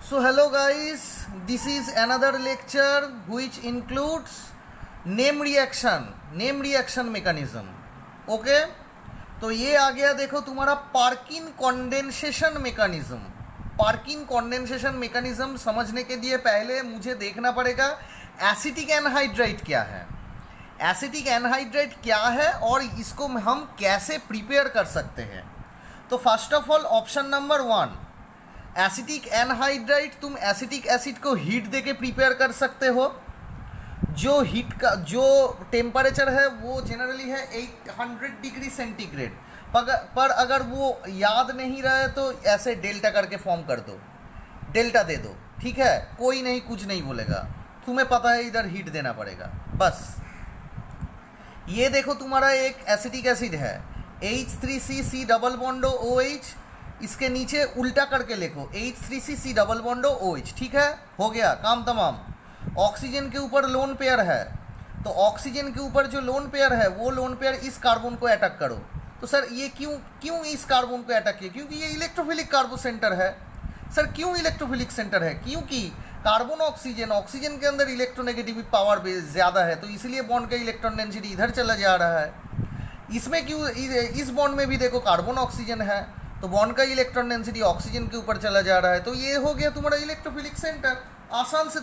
So hello guys, this is another lecture which includes name reaction mechanism. Okay, तो ये आ गया देखो तुम्हारा Perkin condensation mechanism. Perkin condensation mechanism समझने के लिए पहले मुझे देखना पड़ेगा एसिटिक एनहाइड्राइड क्या है, एसिटिक एनहाइड्राइड क्या है और इसको हम कैसे प्रिपेयर कर सकते हैं। तो first of all option number 1, acetic anhydride तुम एसिटिक एसिड को हीट देके प्रिपेयर कर सकते हो। जो हीट का जो टेम्परेचर है वो जनरली है 800 डिग्री सेंटीग्रेड, पर अगर वो याद नहीं रहे तो ऐसे डेल्टा करके फॉर्म कर दो, डेल्टा दे दो, ठीक है, कोई नहीं कुछ नहीं बोलेगा, तुम्हें पता है इधर हीट देना पड़ेगा बस। ये देखो तुम्हारा एक एसिटिक एसिड है H3C डबल बॉन्डो OH, इसके नीचे उल्टा करके लिखो H3C डबल बॉन्डो OH, ठीक है, हो गया काम तमाम। ऑक्सीजन के ऊपर लोन पेयर है, तो ऑक्सीजन के ऊपर जो लोन पेयर है वो लोन पेयर इस कार्बन को अटैक करो। तो सर ये क्यों इस कार्बन को अटैक किया? क्योंकि ये इलेक्ट्रोफिलिक कार्बो सेंटर है। सर क्यों इलेक्ट्रोफिलिक सेंटर है? क्योंकि कार्बन ऑक्सीजन के अंदर इलेक्ट्रोनेगेटिव पावर ज़्यादा है, तो इसलिए बॉन्ड का इलेक्ट्रॉन डेंसिटी इधर चला जा रहा है। इसमें क्यों, इस बॉन्ड में भी देखो कार्बन ऑक्सीजन है, तो बॉन्ड का इलेक्ट्रॉन डेंसिटी ऑक्सीजन के ऊपर चला जा रहा है, तो ये हो गया तुम्हारा इलेक्ट्रोफिलिक सेंटर। आसान से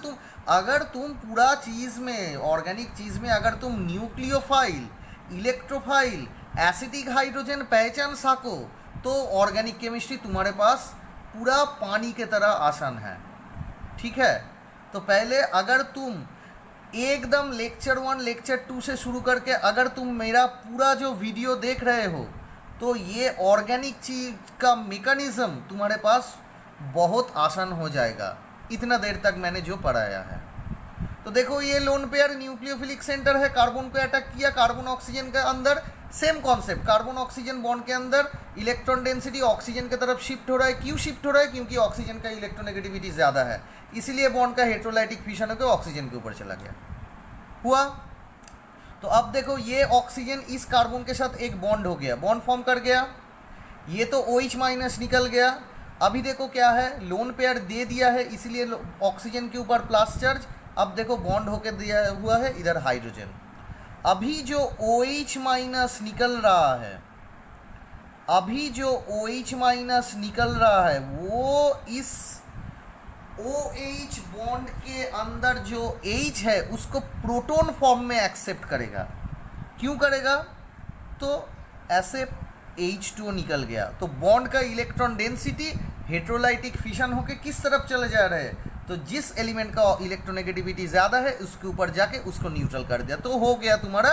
अगर तुम पूरा चीज़ में, ऑर्गेनिक चीज़ में अगर तुम न्यूक्लियोफाइल, इलेक्ट्रोफाइल, एसिटिक हाइड्रोजन पहचान सको तो ऑर्गेनिक केमिस्ट्री तुम्हारे पास पूरा पानी के तरह आसान है, ठीक है। तो पहले अगर तुम एकदम लेक्चर 1 लेक्चर 2 से शुरू करके अगर तुम मेरा पूरा जो वीडियो देख रहे हो तो ये ऑर्गेनिक चीज़ का मेकानिज़्म तुम्हारे पास बहुत आसान हो जाएगा, इतना देर तक मैंने जो पढ़ाया है। तो देखो ये लोन पेयर न्यूक्लियोफिलिक सेंटर है, कार्बन को अटैक किया, कार्बन ऑक्सीजन के अंदर same concept, carbon oxygen bond के अंदर इलेक्ट्रॉन डेंसिटी ऑक्सीजन की तरफ शिफ्ट हो रहा है। क्यों शिफ्ट हो रहा है? क्योंकि ऑक्सीजन का इलेक्ट्रोनेगेटिविटी ज़्यादा है, इसीलिए बॉन्ड का हेट्रोलाइटिक फिशन होकर ऑक्सीजन के ऊपर चला गया। हुआ? तो अब देखो ये ऑक्सीजन इस कार्बन के साथ एक बॉन्ड हो गया, बॉन्ड फॉर्म कर गया, ये तो OH माइनस निकल गया। अभी देखो क्या है, लोन पेयर दे दिया है इसलिए ऑक्सीजन के ऊपर प्लस चार्ज, अब देखो बॉन्ड होकर दिया हुआ है इधर हाइड्रोजन। अभी जो OH माइनस निकल रहा है, अभी जो OH माइनस निकल रहा है वो इस OH बॉन्ड के अंदर जो H है उसको प्रोटॉन फॉर्म में एक्सेप्ट करेगा। क्यों करेगा? तो ऐसे H2O निकल गया, तो बॉन्ड का इलेक्ट्रॉन डेंसिटी हेट्रोलाइटिक फिशन होके किस तरफ चले जा रहे हैं? तो जिस एलिमेंट का इलेक्ट्रोनेगेटिविटी ज़्यादा है उसके ऊपर जाके उसको न्यूट्रल कर दिया, तो हो गया तुम्हारा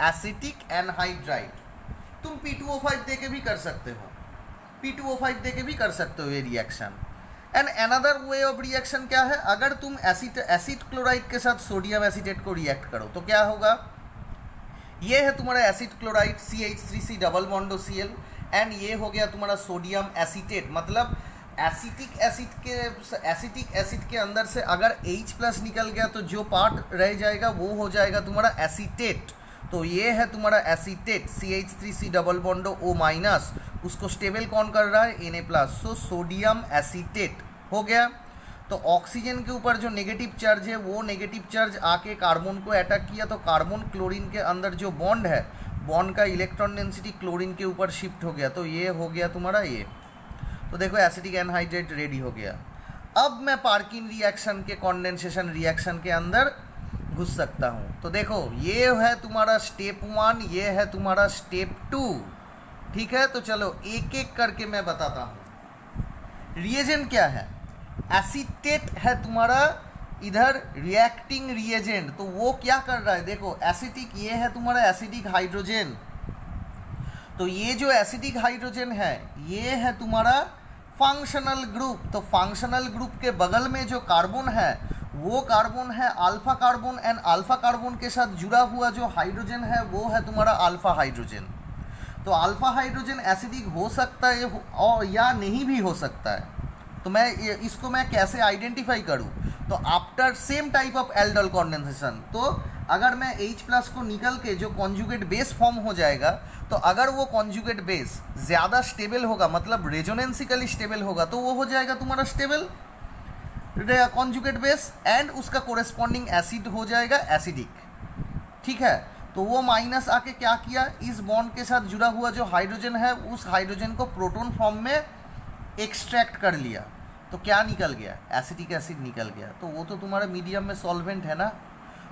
एसिटिक एनहाइड्राइड। तुम P2O5 दे के भी कर सकते हो, P2O5 दे के भी कर सकते हो ये reaction. And another way of reaction क्या है, अगर तुम एसिड क्लोराइड के साथ सोडियम एसीटेट को रिएक्ट करो तो क्या होगा? ये है तुम्हारा acid chloride CH3C double बॉन्डो Cl, and ये हो गया तुम्हारा सोडियम एसीटेट। मतलब एसिटिक एसिड के अंदर से अगर H+ निकल गया तो जो पार्ट रह जाएगा वो हो जाएगा तुम्हारा एसीटेट। तो ये है तुम्हारा एसीटेट CH3C डबल बॉन्डो O-, उसको स्टेबल कौन कर रहा है? Na+, सो सोडियम एसीटेट हो गया। तो ऑक्सीजन के ऊपर जो नेगेटिव चार्ज है वो नेगेटिव चार्ज आके कार्बन को अटैक किया, तो कार्बन क्लोरीन के अंदर जो बॉन्ड है, बॉन्ड का इलेक्ट्रॉन डेंसिटी क्लोरीन के ऊपर शिफ्ट हो गया, तो ये हो गया तुम्हारा ये। तो देखो एसिटिक एनहाइड्राइड रेडी हो गया। अब मैं पार्किन रिएक्शन के कंडेंसेशन रिएक्शन के अंदर घुस सकता हूँ। तो देखो ये है तुम्हारा स्टेप 1, ये है तुम्हारा स्टेप 2, ठीक है। तो चलो एक एक करके मैं बताता हूँ। रिएजेंट क्या है? एसीटेट है तुम्हारा इधर रिएक्टिंग रिएजेंट, तो वो क्या कर रहा है? देखो एसिटिक, ये है तुम्हारा एसिटिक हाइड्रोजन, तो ये जो एसिटिक हाइड्रोजन है ये है तुम्हारा फंक्शनल ग्रुप। तो फंक्शनल ग्रुप के बगल में जो कार्बन है वो कार्बन है alpha carbon, and alpha carbon के साथ जुड़ा हुआ जो हाइड्रोजन है वो है तुम्हारा अल्फा हाइड्रोजन। तो अल्फा हाइड्रोजन एसिडिक हो सकता है और या नहीं भी हो सकता है, तो मैं इसको मैं कैसे आइडेंटिफाई करूं? तो after same type of aldol condensation, तो अगर मैं H+ को निकल के जो कॉन्जुगेट बेस फॉर्म हो जाएगा, तो अगर वो कॉन्जुगेट बेस ज़्यादा स्टेबल होगा, मतलब रेजोनेंसिकली स्टेबल होगा, तो वो हो जाएगा तुम्हारा स्टेबल। कॉन्जुगेट बेस एंड उसका कोरेस्पॉन्डिंग एसिड हो जाएगा एसिडिक, ठीक है। तो वो माइनस आके क्या किया, इस बॉन्ड के साथ जुड़ा हुआ जो हाइड्रोजन है उस हाइड्रोजन को प्रोटॉन फॉर्म में एक्सट्रैक्ट कर लिया, तो क्या निकल गया, एसिटिक एसिड निकल गया। तो वो तो तुम्हारा मीडियम में सॉल्वेंट है ना।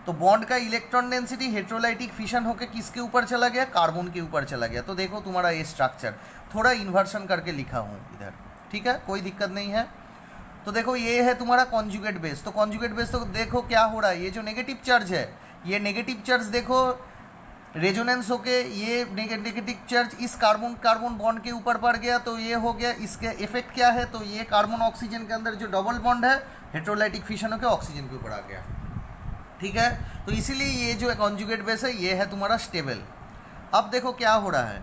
तो बॉन्ड का इलेक्ट्रॉन डेंसिटी हेट्रोलाइटिक फिशन होकर किसके ऊपर चला गया, कार्बन के ऊपर चला गया। तो देखो तुम्हारा ये स्ट्रक्चर थोड़ा इन्वर्सन करके लिखा हूँ इधर, ठीक है, कोई दिक्कत नहीं है। तो देखो ये है तुम्हारा कॉन्जुगेट बेस। तो कॉन्जुगेट बेस तो देखो क्या हो रहा है, ये जो नेगेटिव चार्ज है, ये नेगेटिव चार्ज देखो रेजोनेंस होके ये नेगेटिव चार्ज इस कार्बन कार्बन बॉन्ड के ऊपर पड़ गया, तो ये हो गया। इसके इफेक्ट क्या है, तो ये कार्बन ऑक्सीजन के अंदर जो डबल बॉन्ड है हेट्रोलाइटिक फिशन होकर ऑक्सीजन के ऊपर आ गया, ठीक है। तो इसीलिए ये जो कॉन्जुगेट बेस है ये है तुम्हारा स्टेबल। अब देखो क्या हो रहा है,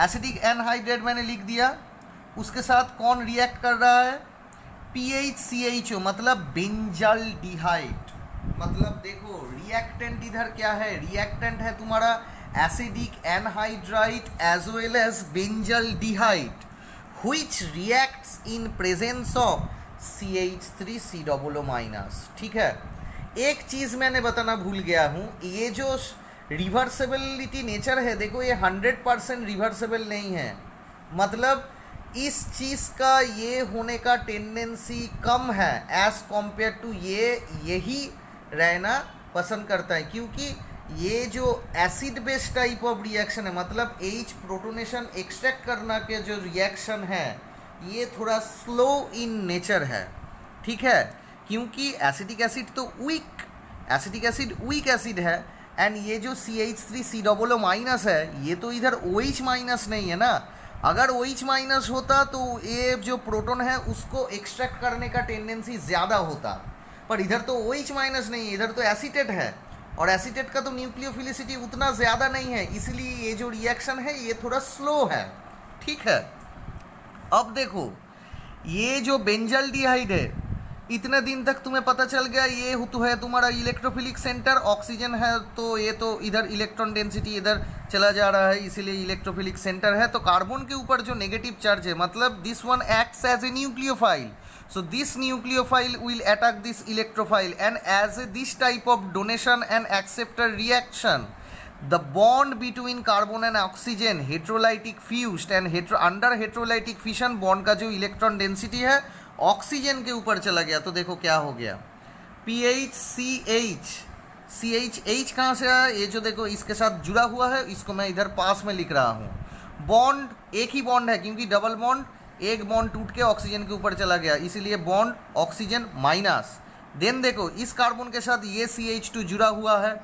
एसिडिक एनहाइड्रेट मैंने लिख दिया, उसके साथ कौन रिएक्ट कर रहा है, PHCHO मतलब बेंजाल्डिहाइड। मतलब देखो रिएक्टेंट इधर क्या है, रिएक्टेंट है तुम्हारा acidic anhydride as well as benzaldehyde which reacts in presence of CH3COO-, ठीक है। एक चीज़ मैंने बताना भूल गया हूँ, ये जो रिवर्सेबिलिटी नेचर है, देखो ये 100% रिवर्सेबल नहीं है। मतलब इस चीज़ का ये होने का टेंडेंसी कम है एज़ कम्पेयर टू ये यही रहना पसंद करता है, क्योंकि ये जो acid based type of reaction है, मतलब H प्रोटोनेशन एक्सट्रैक्ट करना के जो रिएक्शन है ये थोड़ा स्लो इन नेचर है, ठीक है। क्योंकि एसिटिक एसिड तो एसिटिक एसिड वीक एसिड है, एंड ये जो CH3COO- है ये तो इधर OH- नहीं है ना। अगर OH- होता तो ये जो प्रोटॉन है उसको एक्सट्रैक्ट करने का टेंडेंसी ज़्यादा होता, पर इधर तो OH- नहीं है, इधर तो एसीटेट है, और एसीटेट का तो न्यूक्लियोफिलिसिटी उतना ज़्यादा नहीं है, इसलिए ये जो रिएक्शन है ये थोड़ा स्लो है, ठीक है। अब देखो ये जो बेंजाल्डिहाइड है, इतने दिन तक तुम्हें पता चल गया ये तो है तुम्हारा इलेक्ट्रोफिलिक सेंटर, ऑक्सीजन है तो ये तो इधर इलेक्ट्रॉन डेंसिटी इधर चला जा रहा है, इसीलिए इलेक्ट्रोफिलिक सेंटर है। तो कार्बन के ऊपर जो नेगेटिव चार्ज है, मतलब this one acts as a nucleophile, so this nucleophile will attack this electrophile, and as this type of donation and acceptor reaction, the bond between carbon and oxygen heterolytic fused and under heterolytic fission bond का जो electron density है oxygen के ऊपर चला गया। तो देखो क्या हो गया, CH कहाँ से आया, ये जो देखो इसके साथ जुड़ा हुआ है, इसको मैं इधर पास में लिख रहा हूँ। बॉन्ड एक ही बॉन्ड है, क्योंकि डबल बॉन्ड, एक बॉन्ड टूट के ऑक्सीजन के ऊपर चला गया, इसीलिए बॉन्ड ऑक्सीजन माइनस। देन देखो इस कार्बन के साथ ये CH2 जुड़ा हुआ है,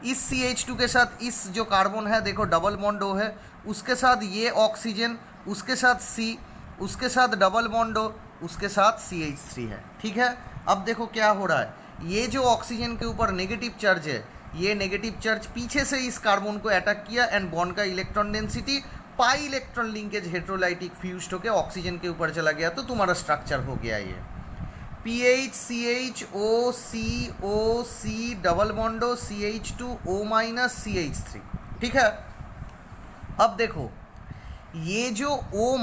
इस CH2 के साथ इस जो कार्बन है देखो डबल बॉन्ड O है, उसके साथ ये ऑक्सीजन, उसके साथ C, उसके साथ डबल बॉन्ड O, उसके साथ CH3 है, ठीक है। अब देखो क्या हो रहा है, ये जो ऑक्सीजन के ऊपर नेगेटिव चार्ज है, ये नेगेटिव चार्ज पीछे से इस कार्बन को अटैक किया, एंड बॉन्ड का electron density pi electron linkage heterolytic fused होकर ऑक्सीजन के ऊपर चला गया, तो तुम्हारा स्ट्रक्चर हो गया ये PHCHOCOC डबल बॉन्डो CH2O- CH3, ठीक है। अब देखो ये जो O-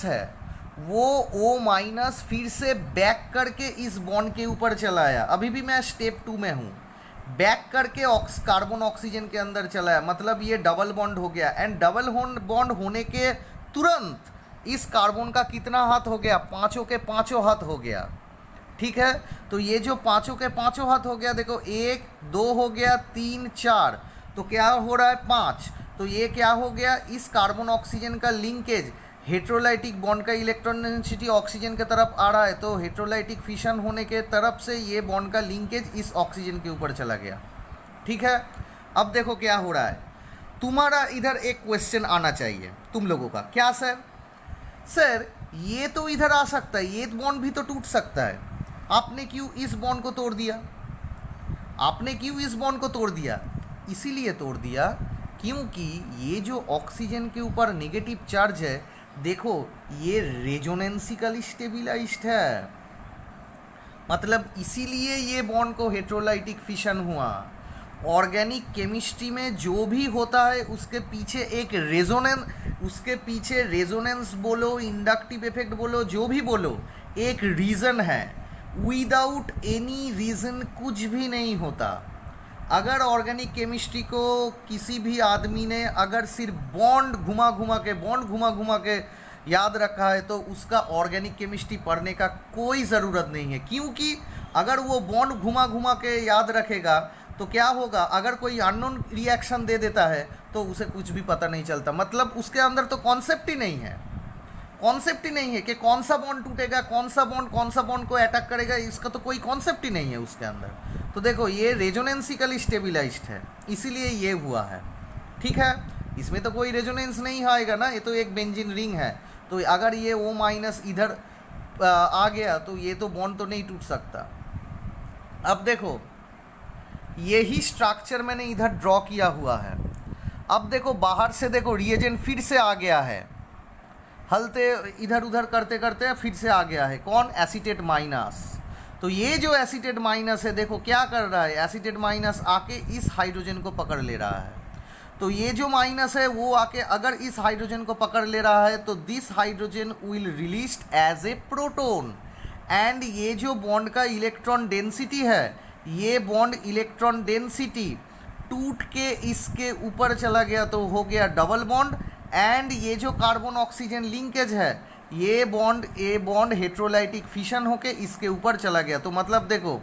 है वो O- फिर से बैक करके इस बॉन्ड के ऊपर चला आया, अभी भी मैं स्टेप 2 में हूँ, बैक करके कार्बन ऑक्सीजन के अंदर चला है, मतलब ये डबल बॉन्ड हो गया, एंड डबल बॉन्ड होने के तुरंत इस कार्बन का कितना हाथ हो गया, पांचों के पांचों हाथ हो गया, ठीक है। तो ये जो पांचों के पांचों हाथ हो गया, देखो 1 2 हो गया, 3 4, तो क्या हो रहा है 5, तो ये क्या हो गया, इस कार्बन ऑक्सीजन का लिंकेज हेट्रोलाइटिक बॉन्ड का इलेक्ट्रॉन डेंसिटी ऑक्सीजन के तरफ आ रहा है, तो हेट्रोलाइटिक फिशन होने के तरफ से ये बॉन्ड का लिंकेज इस ऑक्सीजन के ऊपर चला गया, ठीक है। अब देखो क्या हो रहा है, तुम्हारा इधर एक क्वेश्चन आना चाहिए तुम लोगों का, क्या सर ये तो इधर आ सकता है, ये बॉन्ड भी तो टूट सकता है, आपने क्यों इस बॉन्ड को तोड़ दिया, आपने क्यों इस बॉन्ड को तोड़ दिया, इसीलिए तोड़ दिया क्योंकि ये जो ऑक्सीजन के ऊपर नेगेटिव चार्ज है, देखो ये रेजोनेंसिकली स्टेबिलाइज्ड है, मतलब इसीलिए ये बॉन्ड को हेट्रोलाइटिक फिशन हुआ। ऑर्गेनिक केमिस्ट्री में जो भी होता है उसके पीछे एक रेजोनेंस बोलो, इंडक्टिव इफेक्ट बोलो, जो भी बोलो, एक रीज़न है। विदाउट एनी रीज़न कुछ भी नहीं होता। अगर ऑर्गेनिक केमिस्ट्री को किसी भी आदमी ने अगर सिर्फ बॉन्ड घुमा घुमा के याद रखा है तो उसका ऑर्गेनिक केमिस्ट्री पढ़ने का कोई ज़रूरत नहीं है, क्योंकि अगर वो बॉन्ड घुमा घुमा के याद रखेगा तो क्या होगा, अगर कोई अननोन रिएक्शन दे देता है तो उसे कुछ भी पता नहीं चलता। मतलब उसके अंदर तो कॉन्सेप्ट ही नहीं है, कॉन्सेप्ट ही नहीं है कि कौन सा बॉन्ड टूटेगा, कौन सा बॉन्ड को अटैक करेगा, इसका तो कोई कॉन्सेप्ट ही नहीं है उसके अंदर। तो देखो ये रेजोनेंसिकली स्टेबिलाइज्ड है, इसीलिए ये हुआ है। ठीक है, इसमें तो कोई रेजोनेंस नहीं आएगा ना, ये तो एक बेंजीन रिंग है। तो अगर ये O माइनस इधर आ गया तो ये तो बॉन्ड तो नहीं टूट सकता। अब देखो यही स्ट्रक्चर मैंने इधर ड्रॉ किया हुआ है। अब देखो बाहर से देखो रिएजेंट फिर से आ गया है, हलते इधर उधर करते करते फिर से आ गया है, कौन, एसीटेट माइनस। तो ये जो एसीटेट माइनस है देखो क्या कर रहा है, एसीटेट माइनस आके इस हाइड्रोजन को पकड़ ले रहा है। तो ये जो माइनस है वो आके अगर इस हाइड्रोजन को पकड़ ले रहा है तो this hydrogen will released as a proton, and ये जो बॉन्ड का इलेक्ट्रॉन डेंसिटी है, ये बॉन्ड इलेक्ट्रॉन डेंसिटी टूट के इसके ऊपर चला गया तो हो गया डबल बॉन्ड, एंड ये जो कार्बन ऑक्सीजन लिंकेज है ये बॉन्ड हेट्रोलाइटिक फिशन होके इसके ऊपर चला गया। तो मतलब देखो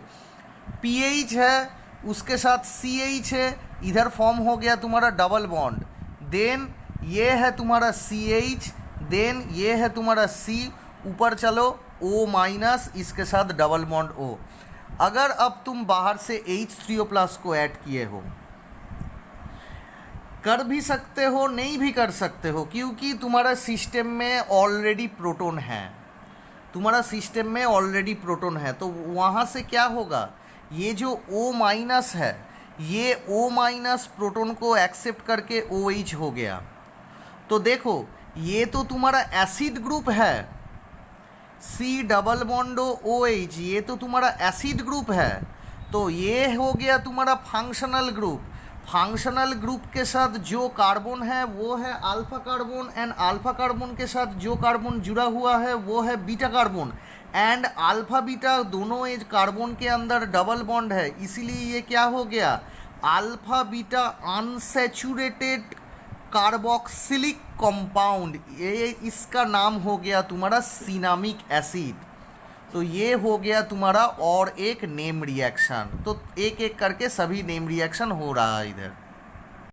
पीएच है उसके साथ सीएच है, इधर फॉर्म हो गया तुम्हारा डबल बॉन्ड, देन ये है तुम्हारा सीएच, देन ये है तुम्हारा सी, ऊपर चलो O माइनस, इसके साथ डबल बॉन्ड O। अगर अब तुम बाहर से H3O+ को ऐड किए हो, कर भी सकते हो नहीं भी कर सकते हो, क्योंकि तुम्हारा सिस्टम में ऑलरेडी प्रोटॉन है, तुम्हारा सिस्टम में ऑलरेडी प्रोटॉन है। तो वहाँ से क्या होगा, ये जो O माइनस है ये O माइनस प्रोटॉन को एक्सेप्ट करके OH हो गया। तो देखो ये तो तुम्हारा एसिड ग्रुप है, C डबल बॉन्डो OH, ये तो तुम्हारा एसिड ग्रुप है। तो ये हो गया तुम्हारा फंक्शनल ग्रुप। फंक्शनल ग्रुप के साथ जो कार्बन है वो है alpha carbon, and alpha carbon के साथ जो कार्बन जुड़ा हुआ है वो है beta carbon, and alpha beta दोनों एज कार्बन के अंदर डबल बॉन्ड है, इसीलिए ये क्या हो गया, alpha beta unsaturated carboxylic compound, ये इसका नाम हो गया तुम्हारा सिनामिक एसिड। तो ये हो गया तुम्हारा और एक नेम रिएक्शन। तो एक एक करके सभी नेम रिएक्शन हो रहा है इधर।